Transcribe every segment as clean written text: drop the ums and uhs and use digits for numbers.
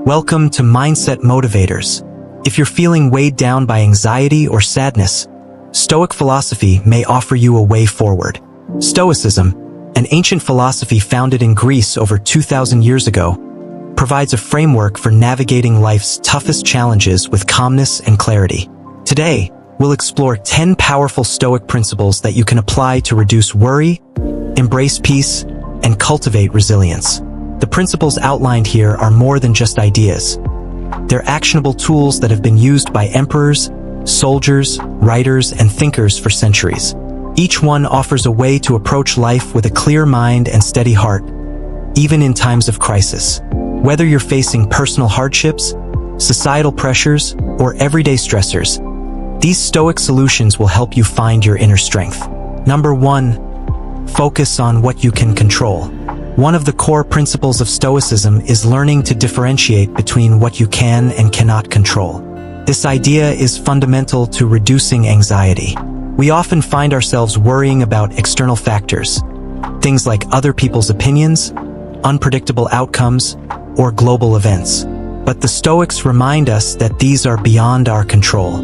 Welcome to Mindset Motivators. If you're feeling weighed down by anxiety or sadness, Stoic philosophy may offer you a way forward. Stoicism, an ancient philosophy founded in Greece over 2,000 years ago, provides a framework for navigating life's toughest challenges with calmness and clarity. Today, we'll explore 10 powerful Stoic principles that you can apply to reduce worry, embrace peace, and cultivate resilience. The principles outlined here are more than just ideas. They're actionable tools that have been used by emperors, soldiers, writers, and thinkers for centuries. Each one offers a way to approach life with a clear mind and steady heart, even in times of crisis. Whether you're facing personal hardships, societal pressures, or everyday stressors, these Stoic solutions will help you find your inner strength. Number 1. Focus on what you can control. One of the core principles of Stoicism is learning to differentiate between what you can and cannot control. This idea is fundamental to reducing anxiety. We often find ourselves worrying about external factors, things like other people's opinions, unpredictable outcomes, or global events. But the Stoics remind us that these are beyond our control.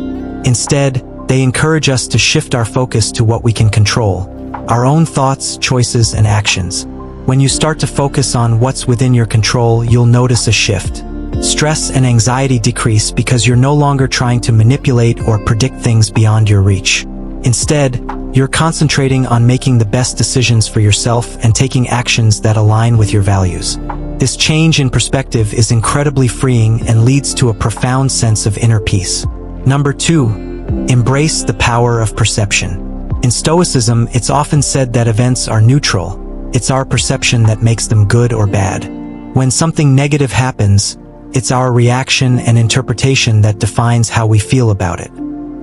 Instead, they encourage us to shift our focus to what we can control, our own thoughts, choices, and actions. When you start to focus on what's within your control, you'll notice a shift. Stress and anxiety decrease because you're no longer trying to manipulate or predict things beyond your reach. Instead, you're concentrating on making the best decisions for yourself and taking actions that align with your values. This change in perspective is incredibly freeing and leads to a profound sense of inner peace. Number 2. Embrace the power of perception. In Stoicism, it's often said that events are neutral. It's our perception that makes them good or bad. When something negative happens, it's our reaction and interpretation that defines how we feel about it.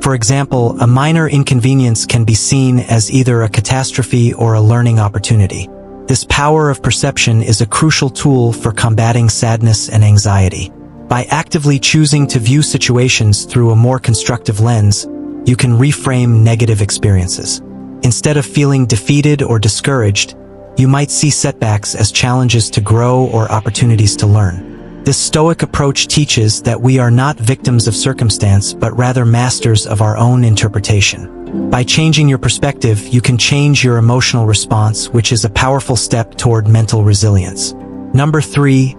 For example, a minor inconvenience can be seen as either a catastrophe or a learning opportunity. This power of perception is a crucial tool for combating sadness and anxiety. By actively choosing to view situations through a more constructive lens, you can reframe negative experiences. Instead of feeling defeated or discouraged, you might see setbacks as challenges to grow or opportunities to learn. This Stoic approach teaches that we are not victims of circumstance, but rather masters of our own interpretation. By changing your perspective, you can change your emotional response, which is a powerful step toward mental resilience. Number 3.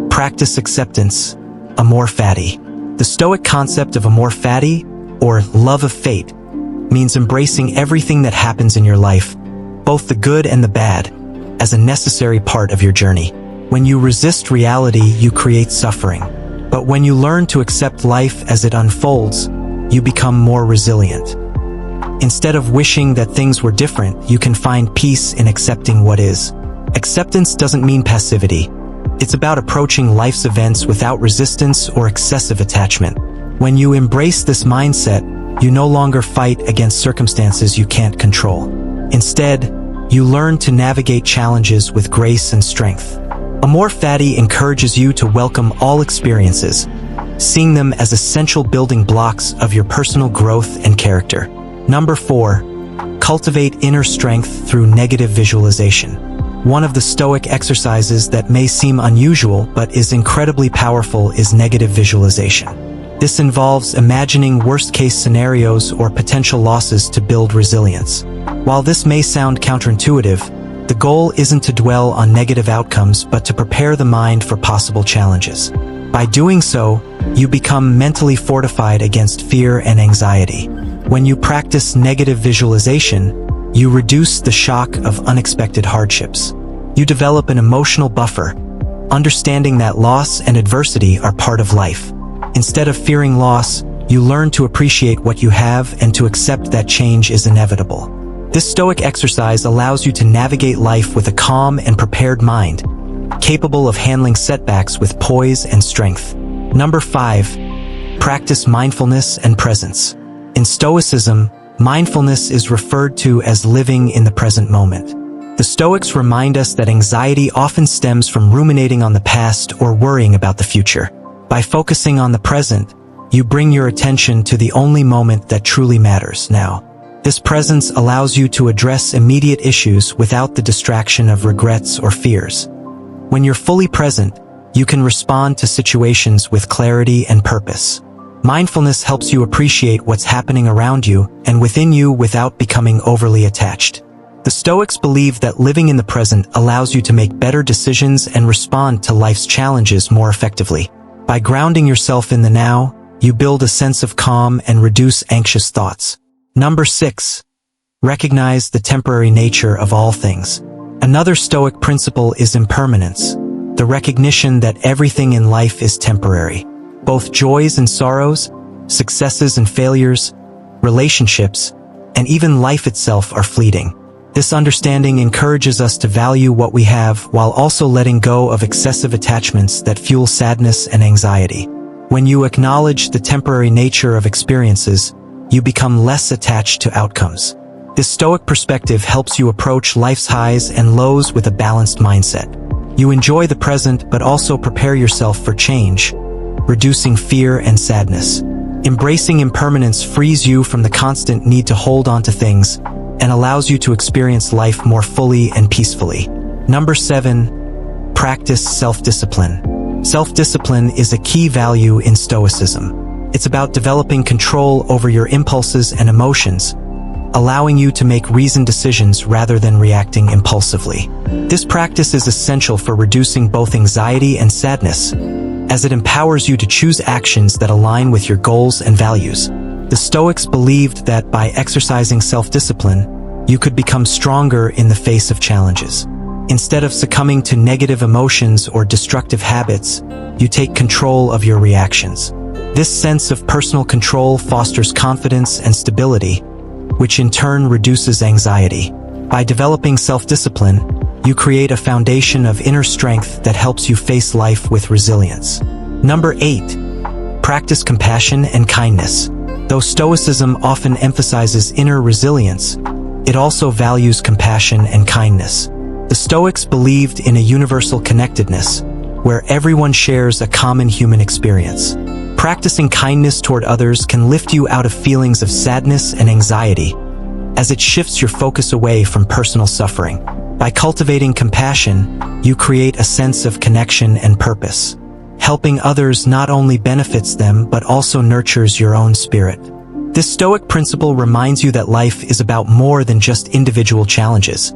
Practice acceptance, amor fati. The Stoic concept of amor fati, or love of fate, means embracing everything that happens in your life, both the good and the bad, as a necessary part of your journey. When you resist reality, you create suffering. But when you learn to accept life as it unfolds, you become more resilient. Instead of wishing that things were different, you can find peace in accepting what is. Acceptance doesn't mean passivity. It's about approaching life's events without resistance or excessive attachment. When you embrace this mindset, you no longer fight against circumstances you can't control. Instead, you learn to navigate challenges with grace and strength. Amor fati encourages you to welcome all experiences, seeing them as essential building blocks of your personal growth and character. Number 4. Cultivate inner strength through negative visualization. One of the Stoic exercises that may seem unusual but is incredibly powerful is negative visualization. This involves imagining worst-case scenarios or potential losses to build resilience. While this may sound counterintuitive, the goal isn't to dwell on negative outcomes but to prepare the mind for possible challenges. By doing so, you become mentally fortified against fear and anxiety. When you practice negative visualization, you reduce the shock of unexpected hardships. You develop an emotional buffer, understanding that loss and adversity are part of life. Instead of fearing loss, you learn to appreciate what you have and to accept that change is inevitable. This Stoic exercise allows you to navigate life with a calm and prepared mind, capable of handling setbacks with poise and strength. Number 5. Practice mindfulness and presence. In Stoicism, mindfulness is referred to as living in the present moment. The Stoics remind us that anxiety often stems from ruminating on the past or worrying about the future. By focusing on the present, you bring your attention to the only moment that truly matters now. This presence allows you to address immediate issues without the distraction of regrets or fears. When you're fully present, you can respond to situations with clarity and purpose. Mindfulness helps you appreciate what's happening around you and within you without becoming overly attached. The Stoics believe that living in the present allows you to make better decisions and respond to life's challenges more effectively. By grounding yourself in the now, you build a sense of calm and reduce anxious thoughts. Number 6. Recognize the temporary nature of all things. Another Stoic principle is impermanence, the recognition that everything in life is temporary. Both joys and sorrows, successes and failures, relationships, and even life itself are fleeting. This understanding encourages us to value what we have while also letting go of excessive attachments that fuel sadness and anxiety. When you acknowledge the temporary nature of experiences, you become less attached to outcomes. This Stoic perspective helps you approach life's highs and lows with a balanced mindset. You enjoy the present but also prepare yourself for change, reducing fear and sadness. Embracing impermanence frees you from the constant need to hold on to things and allows you to experience life more fully and peacefully. Number 7. Practice self-discipline. Self-discipline is a key value in Stoicism. It's about developing control over your impulses and emotions, allowing you to make reasoned decisions rather than reacting impulsively. This practice is essential for reducing both anxiety and sadness, as it empowers you to choose actions that align with your goals and values. The Stoics believed that by exercising self-discipline, you could become stronger in the face of challenges. Instead of succumbing to negative emotions or destructive habits, you take control of your reactions. This sense of personal control fosters confidence and stability, which in turn reduces anxiety. By developing self-discipline, you create a foundation of inner strength that helps you face life with resilience. Number 8. Practice compassion and kindness. Though Stoicism often emphasizes inner resilience, it also values compassion and kindness. The Stoics believed in a universal connectedness, where everyone shares a common human experience. Practicing kindness toward others can lift you out of feelings of sadness and anxiety, as it shifts your focus away from personal suffering. By cultivating compassion, you create a sense of connection and purpose. Helping others not only benefits them but also nurtures your own spirit. This Stoic principle reminds you that life is about more than just individual challenges.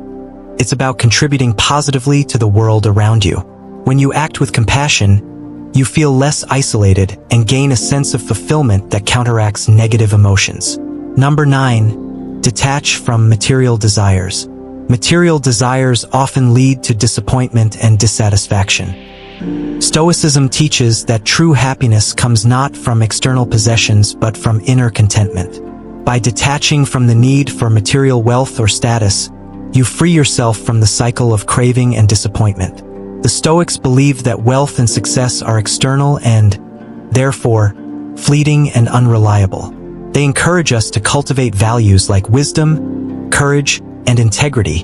It's about contributing positively to the world around you. When you act with compassion, you feel less isolated and gain a sense of fulfillment that counteracts negative emotions. Number 9. Detach from material desires. Material desires often lead to disappointment and dissatisfaction. Stoicism teaches that true happiness comes not from external possessions but from inner contentment. By detaching from the need for material wealth or status, you free yourself from the cycle of craving and disappointment. The Stoics believe that wealth and success are external and, therefore, fleeting and unreliable. They encourage us to cultivate values like wisdom, courage, and integrity,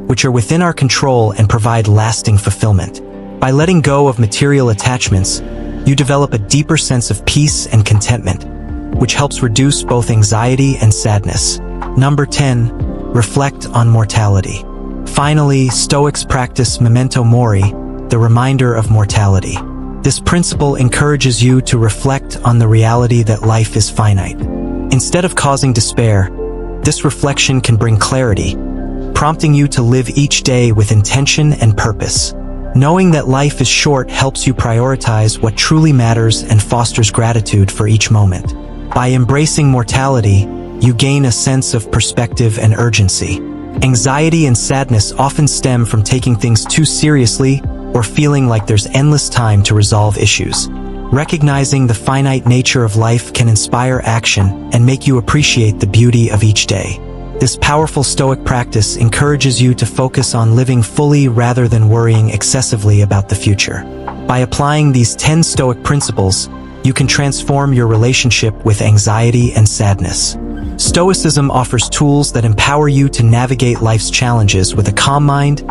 which are within our control and provide lasting fulfillment. By letting go of material attachments, you develop a deeper sense of peace and contentment, which helps reduce both anxiety and sadness. Number 10. Reflect on mortality. Finally, Stoics practice memento mori, the reminder of mortality. This principle encourages you to reflect on the reality that life is finite. Instead of causing despair, this reflection can bring clarity, prompting you to live each day with intention and purpose. Knowing that life is short helps you prioritize what truly matters and fosters gratitude for each moment. By embracing mortality, you gain a sense of perspective and urgency. Anxiety and sadness often stem from taking things too seriously or feeling like there's endless time to resolve issues. Recognizing the finite nature of life can inspire action and make you appreciate the beauty of each day. This powerful Stoic practice encourages you to focus on living fully rather than worrying excessively about the future. By applying these 10 Stoic principles, you can transform your relationship with anxiety and sadness. Stoicism offers tools that empower you to navigate life's challenges with a calm mind,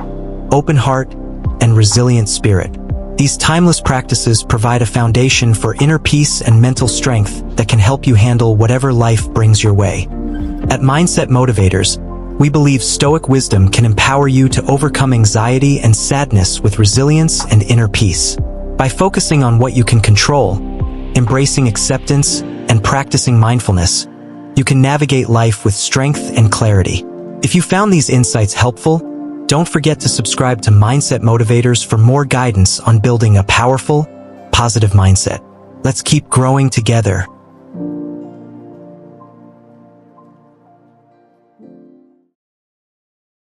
open heart, and resilient spirit. These timeless practices provide a foundation for inner peace and mental strength that can help you handle whatever life brings your way. At Mindset Motivators, we believe Stoic wisdom can empower you to overcome anxiety and sadness with resilience and inner peace. By focusing on what you can control, embracing acceptance, and practicing mindfulness, you can navigate life with strength and clarity. If you found these insights helpful, don't forget to subscribe to Mindset Motivators for more guidance on building a powerful, positive mindset. Let's keep growing together.